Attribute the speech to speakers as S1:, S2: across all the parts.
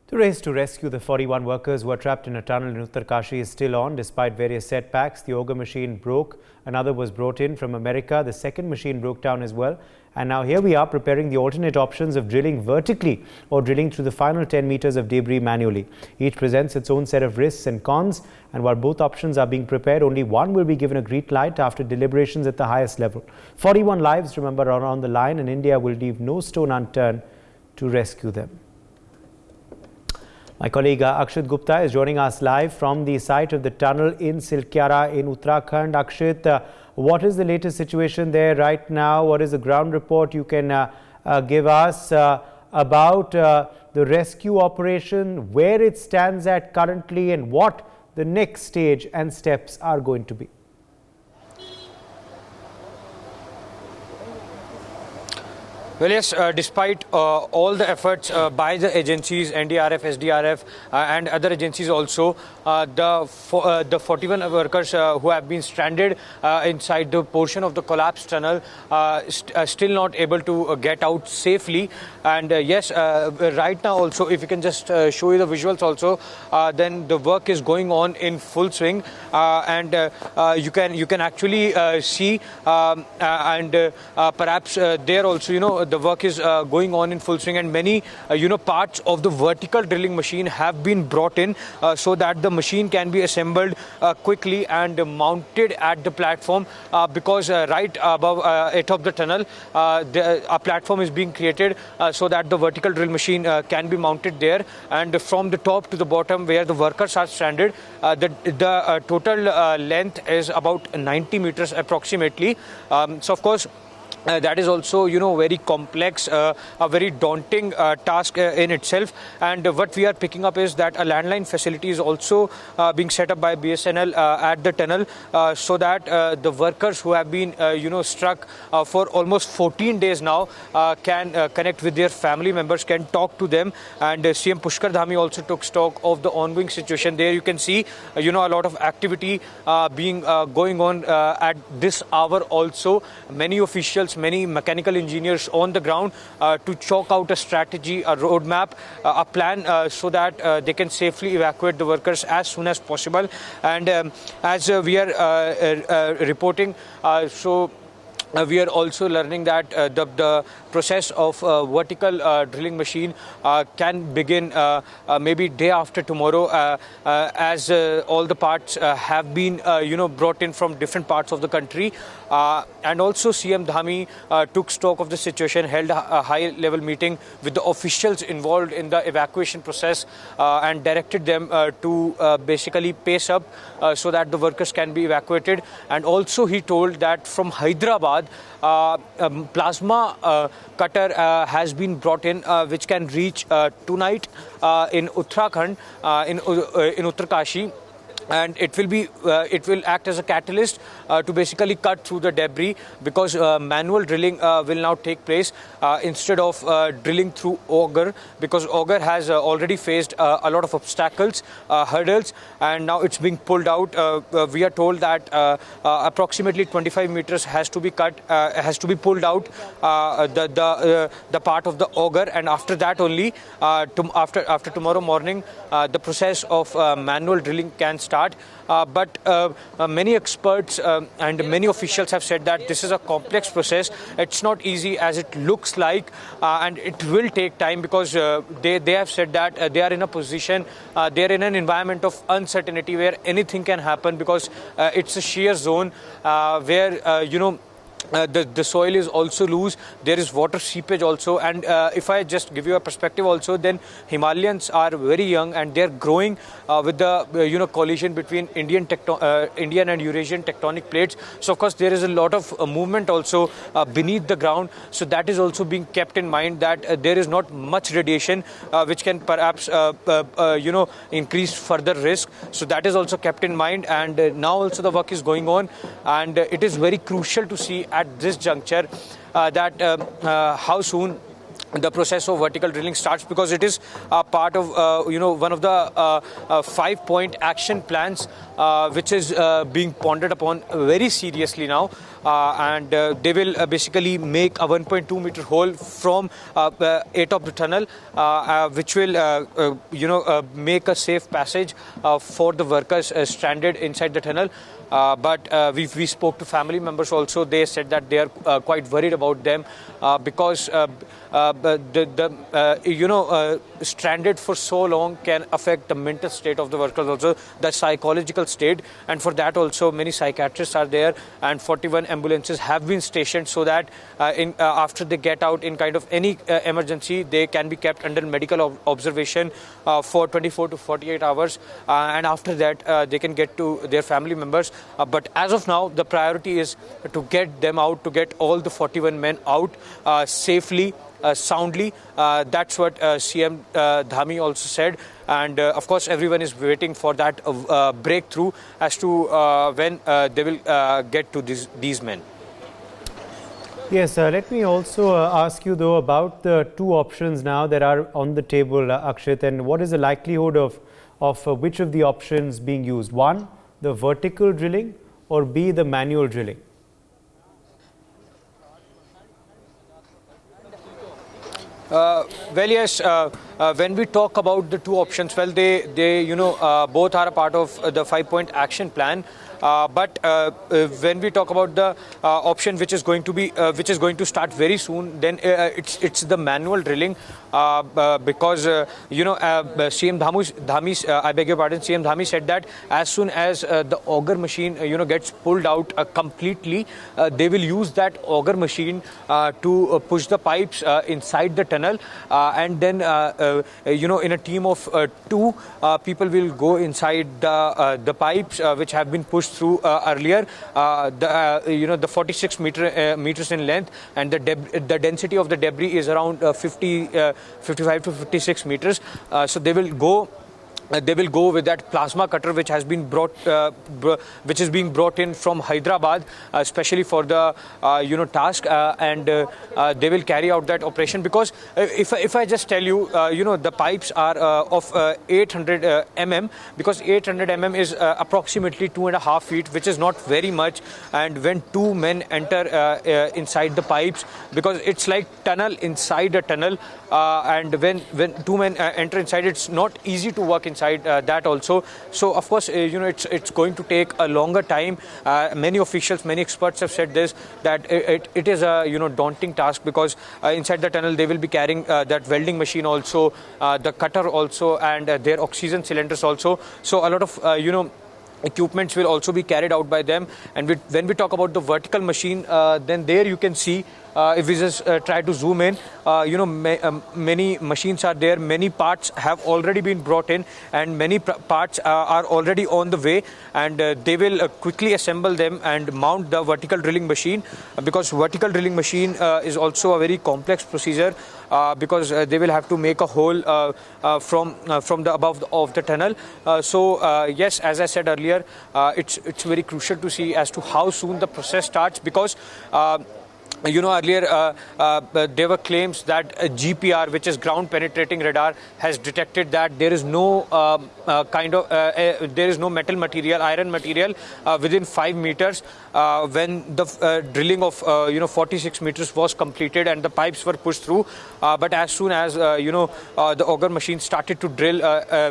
S1: The race to rescue the 41 workers who are trapped in a tunnel in Uttarakhand is still on despite various setbacks. The auger machine broke, another was brought in from America, the second machine broke down as well. And now here we are preparing the alternate options of drilling vertically or drilling through the final 10 meters of debris manually. Each presents its own set of risks and cons, and while both options are being prepared, only one will be given a green light after deliberations at the highest level. 41 lives, remember, are on the line, and India will leave no stone unturned to rescue them. My colleague Akshit Gupta is joining us live from the site of the tunnel in Silkyara in Uttarakhand. Akshit, what is the latest situation there right now? What is the ground report you can give us about the rescue operation, where it stands at currently, and what the next stage and steps are going to be?
S2: Well, yes, despite all the efforts by the agencies, NDRF, SDRF and other agencies also, the 41 workers who have been stranded inside the portion of the collapsed tunnel still not able to get out safely. And yes, right now also, if you can just show you the visuals also, then the work is going on in full swing, and you can actually see and perhaps there also, the work is going on in full swing, and many parts of the vertical drilling machine have been brought in so that the machine can be assembled quickly and mounted at the platform, because right above it of the tunnel a platform is being created so that the vertical drill machine can be mounted there, and from the top to the bottom where the workers are stranded, the total length is about 90 meters approximately. So of course that is also very complex, a very daunting task in itself. And what we are picking up is that a landline facility is also being set up by BSNL at the tunnel, so that the workers who have been struck for almost 14 days now can connect with their family members, can talk to them. And CM Pushkar Dhami also took stock of the ongoing situation. There you can see a lot of activity being going on at this hour also. Many officials, many mechanical engineers on the ground to chalk out a strategy, a roadmap, a plan, so that they can safely evacuate the workers as soon as possible. And as we are reporting, we are also learning that the process of vertical drilling machine can begin maybe day after tomorrow, as all the parts have been brought in from different parts of the country. And also CM Dhami took stock of the situation, held a high-level meeting with the officials involved in the evacuation process, and directed them to basically pace up so that the workers can be evacuated. And also he told that from Hyderabad, plasma cutter has been brought in, which can reach tonight in Uttarakhand, in Uttarakhand. And it will act as a catalyst to basically cut through the debris, because manual drilling will now take place instead of drilling through auger, because auger has already faced a lot of obstacles, hurdles, and now it's being pulled out. We are told that approximately 25 meters has to be cut, has to be pulled out, the part of the auger, and after that only, after tomorrow morning, the process of manual drilling can start. But many experts and many officials have said that this is a complex process. It's not easy as it looks like, and it will take time, because they have said that they are in a position, they are in an environment of uncertainty where anything can happen, because it's a shear zone where the soil is also loose, there is water seepage also. And if I just give you a perspective also, then Himalayans are very young and they're growing with the collision between Indian and Eurasian tectonic plates. So of course there is a lot of movement also beneath the ground. So that is also being kept in mind, that there is not much radiation which can perhaps increase further risk. So that is also kept in mind. And now also the work is going on, and it is very crucial to see at this juncture that how soon the process of vertical drilling starts, because it is part of one of the 5-point action plans which is being pondered upon very seriously now, and they will basically make a 1.2 meter hole from atop the tunnel, which will make a safe passage for the workers stranded inside the tunnel. But we spoke to family members also. They said that they are quite worried about them because stranded for so long can affect the mental state of the workers, also the psychological state, and for that also many psychiatrists are there, and 41 ambulances have been stationed so that after they get out in kind of any emergency, they can be kept under medical observation for 24 to 48 hours, and after that they can get to their family members. But as of now, the priority is to get them out, to get all the 41 men out safely, soundly. That's what CM Dhami also said. And of course, everyone is waiting for that breakthrough as to when they will get to these men.
S1: Yes, let me also ask you though about the two options now that are on the table, Akshit, and what is the likelihood of which of the options being used? One, the vertical drilling, or B, the manual drilling?
S2: Well, yes. When we talk about the two options, well, they both are a part of the 5-point action plan. But when we talk about the option which is going to start very soon, then it's the manual drilling, because CM Dhami, I beg your pardon, CM Dhami said that as soon as the auger machine gets pulled out completely, they will use that auger machine to push the pipes inside the tunnel, and then in a team of 2 people will go inside the pipes which have been pushed through earlier, the 46 meters in length, and the density of the debris is around 55 to 56 meters. So they will go with that plasma cutter which has been which is being brought in from Hyderabad, especially for the task, and they will carry out that operation, because if I just tell you, the pipes are of 800 mm, because 800 mm is approximately 2.5 feet, which is not very much. And when 2 men enter inside the pipes, because it's like tunnel inside a tunnel, and when 2 men enter inside, it's not easy to work inside that also. So of course, it's going to take a longer time. Many officials, many experts have said this, that it is a daunting task, because inside the tunnel they will be carrying that welding machine also, the cutter also, and their oxygen cylinders also. So a lot of equipments will also be carried out by them. And when we talk about the vertical machine, then there you can see, if we just try to zoom in, many machines are there, many parts have already been brought in, and many parts are already on the way, and they will quickly assemble them and mount the vertical drilling machine, because vertical drilling machine is also a very complex procedure, because they will have to make a hole from the above of the tunnel. So yes, as I said earlier, it's very crucial to see as to how soon the process starts, because earlier there were claims that GPR, which is ground penetrating radar, has detected that there is no there is no metal material, iron material within 5 meters when the drilling of 46 meters was completed and the pipes were pushed through. But as soon as the auger machine started to drill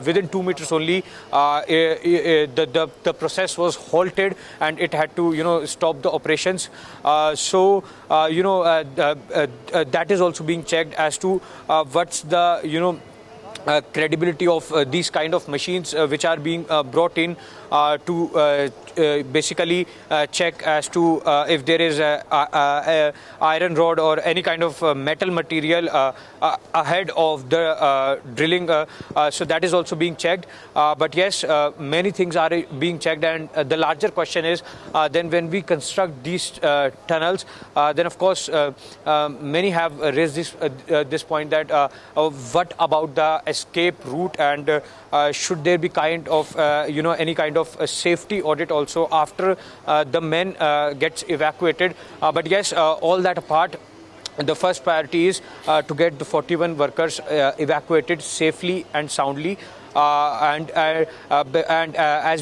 S2: within 2 meters only, the process was halted and it had to stop the operations. So that is also being checked as to what's the credibility of these kind of machines which are being brought in to basically check as to if there is a iron rod or any kind of metal material ahead of the drilling. So that is also being checked. But yes, many things are being checked, and the larger question is then when we construct these tunnels, then of course many have raised this point that what about the escape route, and should there be kind of any kind of a safety audit also after the men gets evacuated. But yes, all that apart, the first priority is to get the 41 workers evacuated safely and soundly. As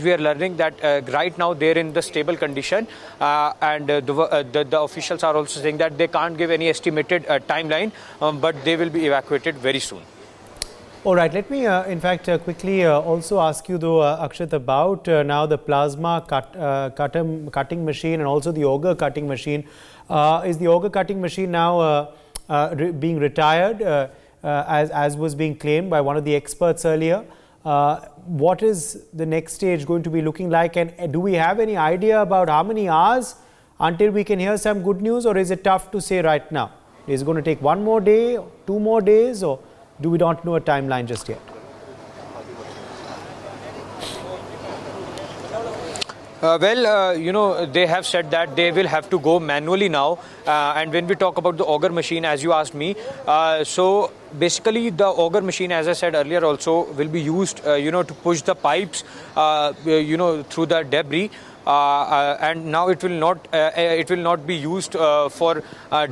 S2: we are learning that right now they're in the stable condition, and the officials are also saying that they can't give any estimated timeline, but they will be evacuated very soon.
S1: All right, let me in fact quickly also ask you though, Akshat, about now the plasma cutting machine and also the auger cutting machine. Is the auger cutting machine now being retired as was being claimed by one of the experts earlier? What is the next stage going to be looking like, and do we have any idea about how many hours until we can hear some good news, or is it tough to say right now? Is it going to take 1 more day, 2 more days, or do we not know a timeline just yet?
S2: They have said that they will have to go manually now. And when we talk about the auger machine, as you asked me, so basically the auger machine, as I said earlier, also will be used, to push the pipes, through the debris. And now it will not be used for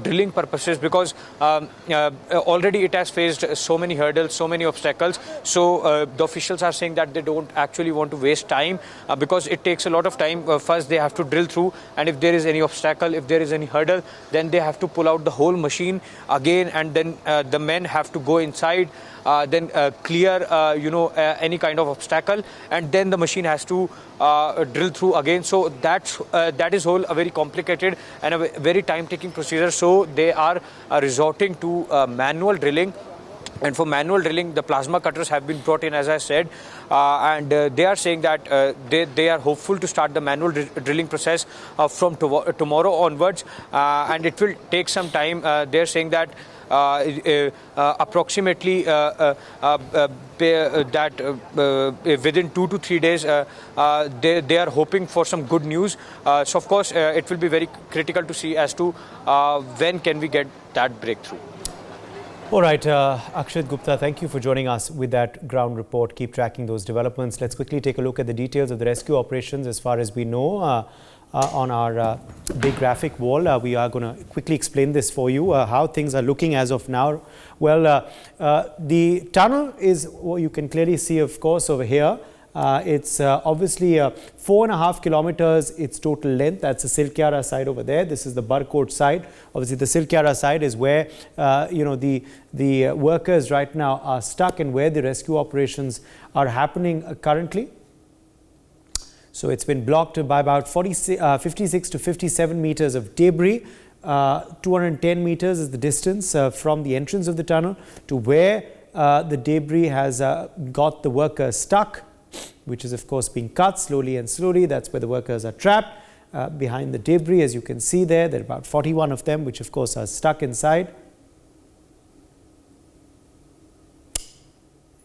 S2: drilling purposes, because already it has faced so many hurdles, so many obstacles. So the officials are saying that they don't actually want to waste time, because it takes a lot of time. First they have to drill through, and if there is any obstacle, if there is any hurdle, then they have to pull out the whole machine again, and then the men have to go inside, then clear any kind of obstacle, and then the machine has to drill through again. So that is whole a very complicated and a very time-taking procedure. So they are resorting to manual drilling. And for manual drilling, the plasma cutters have been brought in, as I said, and they are saying that they are hopeful to start the manual drilling process from tomorrow onwards, and it will take some time. They are saying that approximately within 2 to 3 days, they are hoping for some good news. So of course, it will be very critical to see as to when can we get that breakthrough.
S1: All right, Akshat Gupta, thank you for joining us with that ground report. Keep tracking those developments. Let's quickly take a look at the details of the rescue operations as far as we know. On our big graphic wall, we are going to quickly explain this for you, how things are looking as of now. Well, the tunnel is what you can clearly see, of course, over here. It's obviously 4.5 kilometers its total length. That's the Silkyara side over there. This is the Barkot side. Obviously, the Silkyara side is where the workers right now are stuck and where the rescue operations are happening currently. So it's been blocked by about 56 to 57 meters of debris. 210 meters is the distance from the entrance of the tunnel to where the debris has got the workers stuck, which is of course being cut slowly and slowly. That's where the workers are trapped behind the debris. As you can see there are about 41 of them, which of course are stuck inside.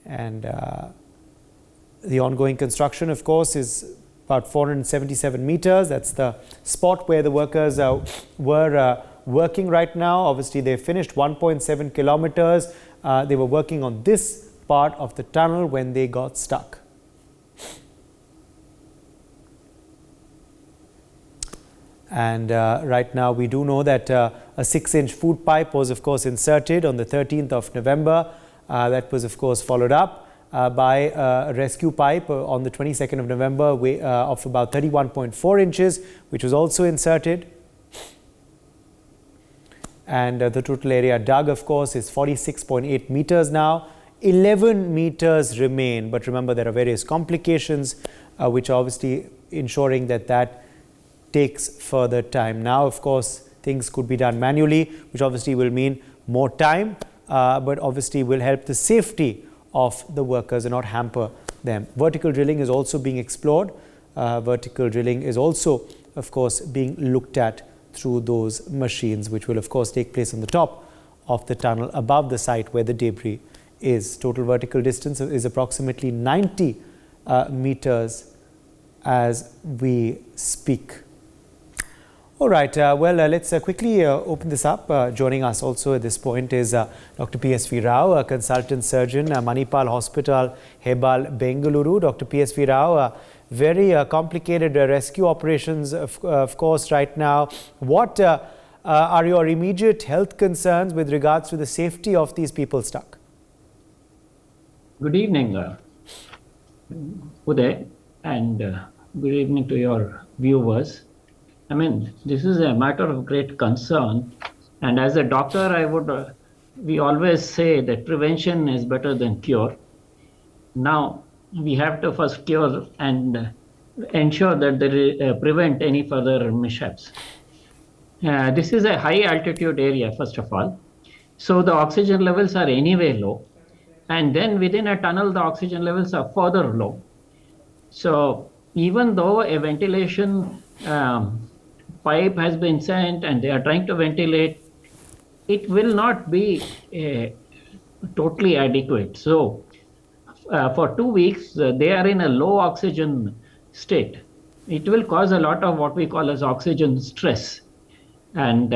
S1: And the ongoing construction, of course, is about 477 meters. That's the spot where the workers were working right now. Obviously, they finished 1.7 kilometers. They were working on this part of the tunnel when they got stuck. And right now, we do know that a 6-inch food pipe was, of course, inserted on the 13th of November. That was, of course, followed up by a rescue pipe on the 22nd of November of about 31.4 inches, which was also inserted. And the total area dug, of course, is 46.8 meters now. 11 meters remain, but remember there are various complications which are obviously ensuring that takes further time. Now, of course, things could be done manually, which obviously will mean more time, but obviously will help the safety of the workers and not hamper them. Vertical drilling is also being explored. Vertical drilling is also, of course, being looked at through those machines, which will, of course, take place on the top of the tunnel above the site where the debris is. Total vertical distance is approximately 90 meters as we speak. All right, let's quickly open this up. Joining us also at this point is Dr. PSV Rao, a consultant surgeon, Manipal Hospital, Hebal, Bengaluru. Dr. PSV Rao, very complicated rescue operations, of course, right now. What are your immediate health concerns with regards to the safety of these people stuck?
S3: Good evening, Uday, and good evening to your viewers. I mean, this is a matter of great concern, and as a doctor, I would we always say that prevention is better than cure. Now, we have to first cure and ensure that there prevent any further mishaps. This is a high altitude area, first of all. So the oxygen levels are anyway low. And then within a tunnel, the oxygen levels are further low. So even though a ventilation pipe has been sent and they are trying to ventilate, it will not be totally adequate. So for 2 weeks, they are in a low oxygen state. It will cause a lot of what we call as oxygen stress, and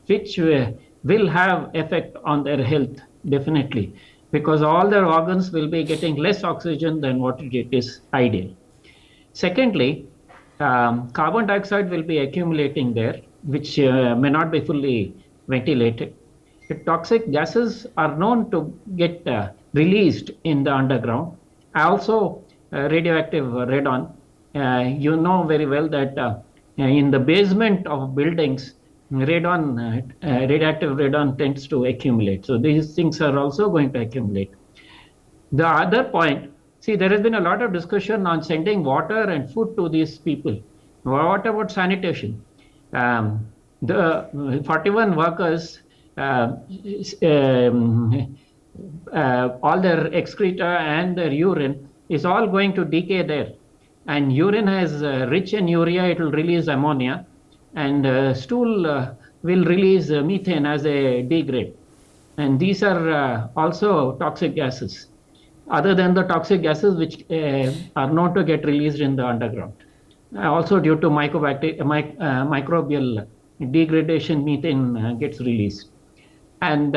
S3: which will have effect on their health, definitely, because all their organs will be getting less oxygen than what it is ideal. Secondly, carbon dioxide will be accumulating there, which may not be fully ventilated. The toxic gases are known to get released in the underground. Also, radioactive radon. You know very well that in the basement of buildings, radioactive radon tends to accumulate. So these things are also going to accumulate. The other point, see, there has been a lot of discussion on sending water and food to these people. What about sanitation? The 41 workers, all their excreta and their urine is all going to decay there. And urine is rich in urea, it will release ammonia. And stool will release methane as a degrade. And these are also toxic gases, other than the toxic gases which are known to get released in the underground. Also due to microbial degradation, methane gets released. And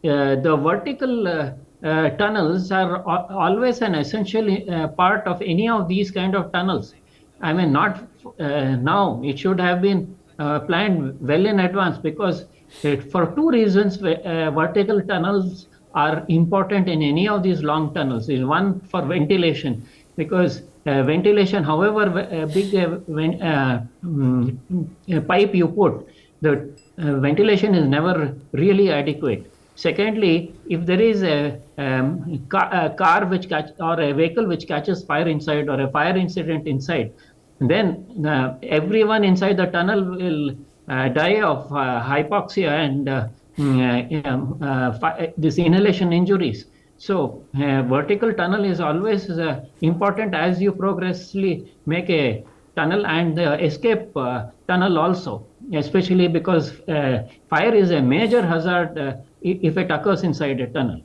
S3: the vertical tunnels are always an essential part of any of these kind of tunnels. I mean, not now, it should have been planned well in advance, because for two reasons, vertical tunnels are important in any of these long tunnels. One, for ventilation, because ventilation, however big a pipe you put, the ventilation is never really adequate. Secondly, if there is a car which or a vehicle which catches fire inside, or a fire incident inside, then everyone inside the tunnel will die of hypoxia and this inhalation injuries. So vertical tunnel is always important as you progressively make a tunnel, and the escape tunnel also, especially because fire is a major hazard if it occurs inside a tunnel.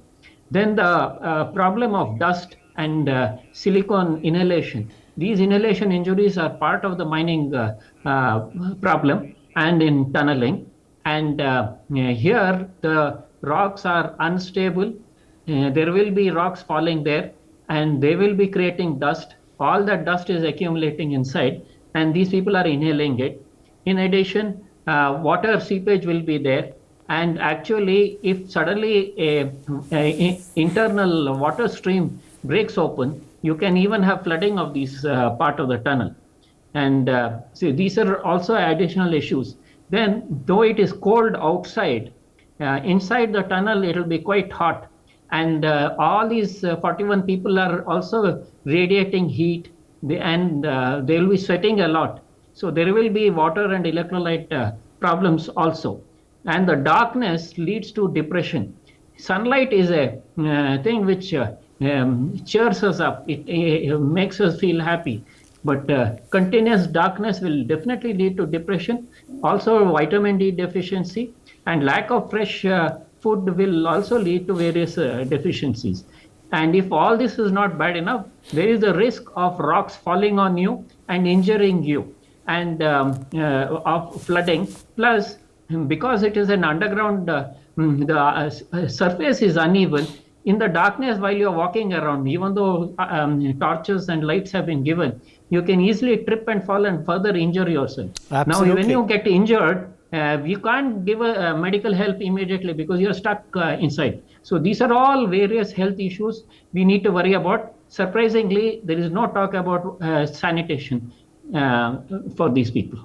S3: Then the problem of dust and silicone inhalation. These inhalation injuries are part of the mining problem and in tunneling. And here the rocks are unstable. There will be rocks falling there, and they will be creating dust. All that dust is accumulating inside, and these people are inhaling it. In addition, water seepage will be there. And actually, if suddenly a internal water stream breaks open, you can even have flooding of these part of the tunnel. And see, these are also additional issues. Then, though it is cold outside, inside the tunnel, it will be quite hot. And all these 41 people are also radiating heat, and they will be sweating a lot. So there will be water and electrolyte problems also. And the darkness leads to depression. Sunlight is a thing which cheers us up. It makes us feel happy. But continuous darkness will definitely lead to depression. Also, vitamin D deficiency and lack of fresh food will also lead to various deficiencies. And if all this is not bad enough, there is a risk of rocks falling on you and injuring you, and of flooding. Plus, because it is an underground, the surface is uneven. in the darkness while you're walking around, even though torches and lights have been given, you can easily trip and fall and further injure yourself. Now, when you get injured, you can't give a medical help immediately because you're stuck inside. So these are all various health issues we need to worry about. Surprisingly, there is no talk about sanitation for these people.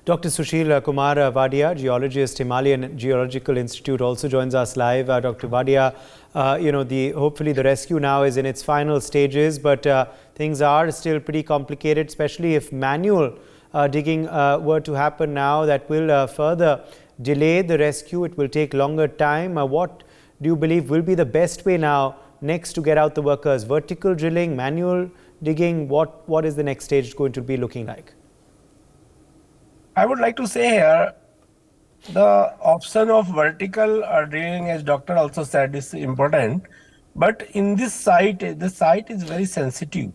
S1: Dr. Sushil Kumar Vadia, geologist, Himalayan Geological Institute, also joins us live. Dr. Vadia, hopefully the rescue now is in its final stages, but things are still pretty complicated, especially if manual digging were to happen now. That will further delay the rescue. It will take longer time. What do you believe will be the best way now next to get out the workers? Vertical drilling, manual digging? What is the next stage going to be looking like?
S4: I would like to say here, the option of vertical drilling, as doctor also said, is important. But in this site, the site is very sensitive.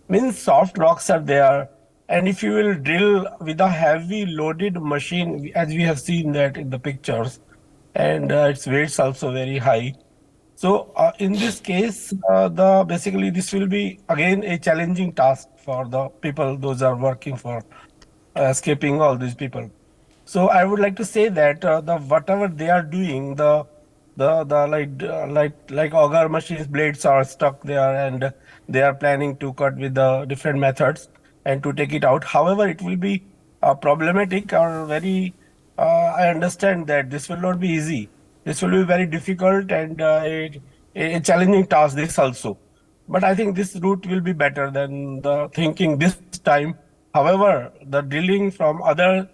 S4: Means soft rocks are there. And if you will drill with a heavy loaded machine, as we have seen that in the pictures, and its weights also very high. So in this case, basically this will be again a challenging task for the people, those are working for escaping all these people. So I would like to say that whatever they are doing, like auger machines blades are stuck there, and they are planning to cut with the different methods and to take it out. However, it will be problematic or very. I understand that this will not be easy. This will be very difficult and a challenging task. This also, but I think this route will be better than the thinking this time. However, the drilling from other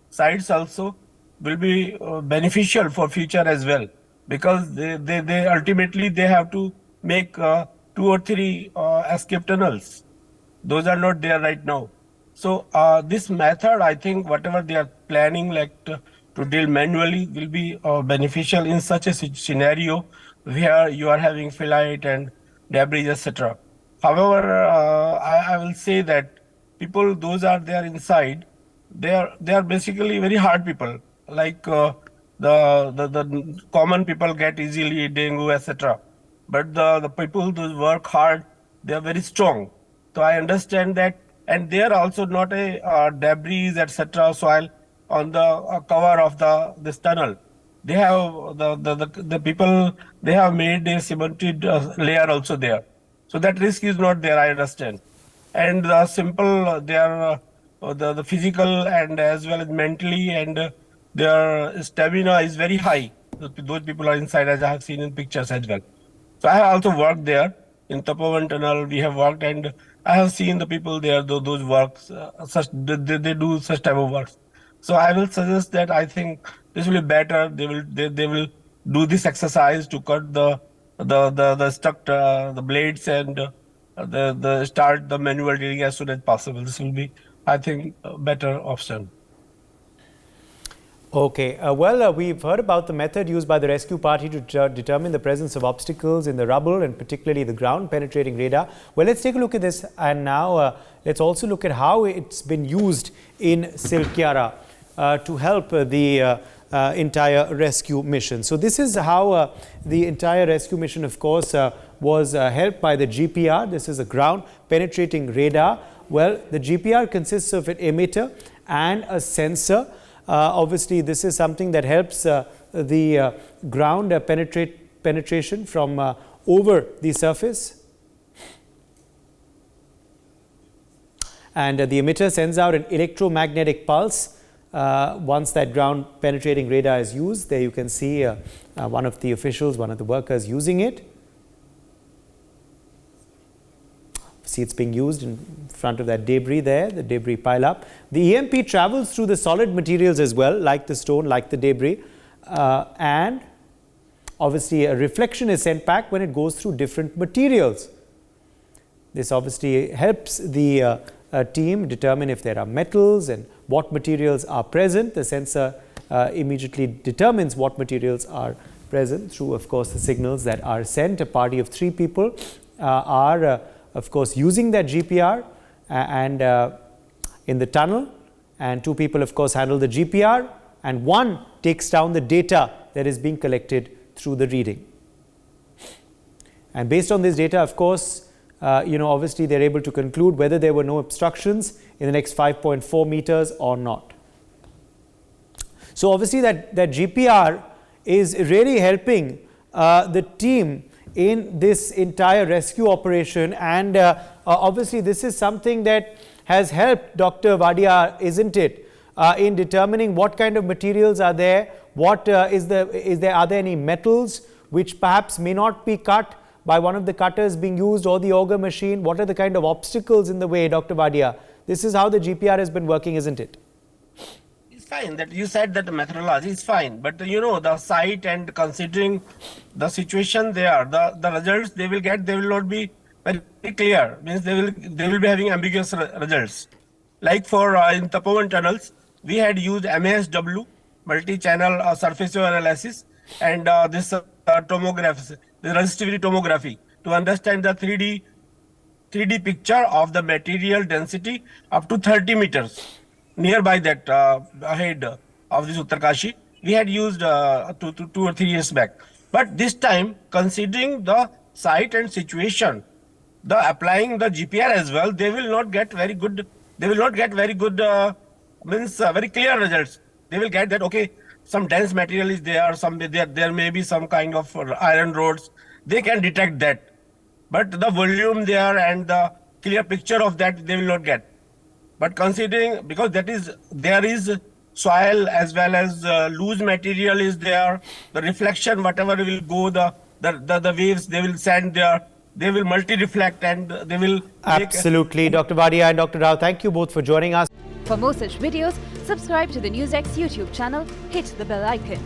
S4: sites also will be beneficial for future as well, because they ultimately they have to make 2 or 3 escape tunnels. Those are not there right now. So this method, I think whatever they are planning, like to drill manually, will be beneficial in such a scenario where you are having phyllite and debris, etc. However, I will say that people, those are there inside, they are basically very hard people. Like the common people get easily dengue, etc. But the people who work hard, they are very strong. So I understand that, and they are also not a debris, etc. soil on the cover of this tunnel. They have the people, they have made a cemented layer also there. So that risk is not there, I understand. And the simple, they are the physical and as well as mentally, and their stamina is very high. Those people are inside, as I have seen in pictures as well. So I have also worked there in Tapovan Tunnel. We have worked, and I have seen the people there. Those works, they do such type of works. So I will suggest that I think this will be better. They will do this exercise to cut the stuck the blades and start the manual drilling as soon as possible. This will be, I think, a better option.
S1: Okay, we've heard about the method used by the rescue party to determine the presence of obstacles in the rubble and particularly the ground penetrating radar. Well, let's take a look at this, and now let's also look at how it's been used in Silkyara to help the entire rescue mission. So this is how the entire rescue mission, of course, was helped by the GPR. This is a ground penetrating radar. Well, the GPR consists of an emitter and a sensor. Obviously, this is something that helps the ground penetration from over the surface. And the emitter sends out an electromagnetic pulse once that ground penetrating radar is used. There you can see one of the officials, one of the workers using it. See, it's being used in front of that debris there, the debris pile up. The EMP travels through the solid materials as well, like the stone, like the debris. And obviously a reflection is sent back when it goes through different materials. This obviously helps the team determine if there are metals and what materials are present. The sensor immediately determines what materials are present through, of course, the signals that are sent. A party of 3 people are of course using that GPR and in the tunnel, and 2 people of course handle the GPR, and 1 takes down the data that is being collected through the reading. And based on this data, of course, obviously they're able to conclude whether there were no obstructions in the next 5.4 meters or not. So obviously that GPR is really helping the team in this entire rescue operation, and obviously this is something that has helped Dr. Wadia, isn't it, in determining what kind of materials are there, are there any metals which perhaps may not be cut by one of the cutters being used or the auger machine? What are the kind of obstacles in the way, Dr. Wadia? This is how the GPR has been working, isn't it?
S4: It's fine that you said that the methodology is fine, but the site and considering the situation there, the results they will get, they will not be very clear. Means they will be having ambiguous results. Like for in Tapovan tunnels, we had used MASW, multi-channel surface wave analysis, and this tomography, the resistivity tomography, to understand the 3D picture of the material density up to 30 meters. Nearby that ahead of this Uttarakhand, we had used 2 or 3 years back. But this time, considering the site and situation, applying the GPR as well, they will not get very good. They will not get very good very clear results. They will get that okay, some dense material is there, there may be some kind of iron rods. They can detect that, but the volume there and the clear picture of that they will not get. But considering, because there is soil as well as loose material is there, the reflection whatever will go, the waves they will send there, they will multi-reflect and they will
S1: absolutely. Dr. Wadia and Dr. Rao, thank you both for joining us.
S5: For more such videos, subscribe to the NewsX YouTube channel, hit the bell icon.